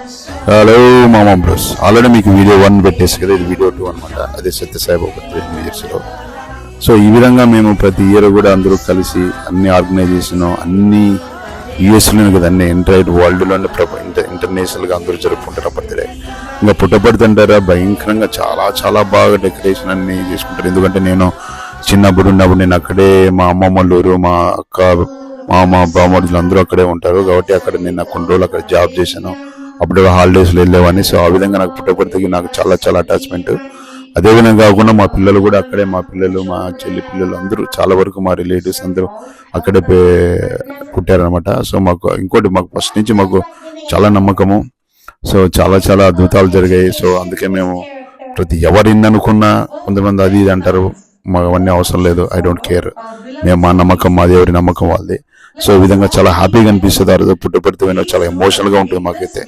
Hello మామా bros, already మీకు video 1 పెట్టేసి కదా, ఇది వీడియో 2 అనమాట. అదే సత్యసాయి బాబా 3 ఇయర్స్లో. సో ఈ విధంగా మేము ప్రతి ఇయర్ కూడా అందరూ కలిసి అన్ని ఆర్గనైజేషన్ అన్ని యూఎస్లోనే కదా, అన్ని ఎంటైర్ వరల్డ్లోనే ఇంటర్నేషనల్గా అందరూ జరుపుకుంటారు బర్త్డే. ఇంకా పుట్టపర్తి అంటారా, భయంకరంగా చాలా చాలా బాగా డెకరేషన్ అన్ని చేసుకుంటారు. ఎందుకంటే నేను చిన్నప్పుడు ఉన్నప్పుడు నేను అక్కడే, మా అమ్మమ్మ ఊరు, మా అక్క, మా బామ్మర్దులు అందరూ అక్కడే ఉంటారు కాబట్టి అక్కడ నేను కొన్ని రోజులు అక్కడ జాబ్ చేశాను. అప్పుడు హాలిడేస్లో వెళ్ళేవాడిని. సో ఆ విధంగా నాకు పుట్టపర్తికి నాకు చాలా చాలా అటాచ్మెంట్. అదేవిధంగా కాకుండా మా పిల్లలు కూడా అక్కడే, మా పిల్లలు, మా చెల్లి పిల్లలు అందరూ చాలా వరకు మా రిలేటివ్స్ అందరూ అక్కడే పుట్టారనమాట. సో మాకు ఫస్ట్ నుంచి మాకు చాలా నమ్మకము. సో చాలా చాలా అద్భుతాలు జరిగాయి. సో అందుకే మేము ఎవరు అనుకున్నా, కొంతమంది అది ఇది అంటారు, మాకు అవన్నీ అవసరం లేదు. I don't care. మేము మా నమ్మకం, మా దేవుడి నమ్మకం వాళ్ళది. సో ఈ విధంగా చాలా హ్యాపీగా అనిపిస్తుంది. ఆ రోజు పుట్టపర్తి చాలా ఎమోషనల్గా ఉంటుంది మాకైతే.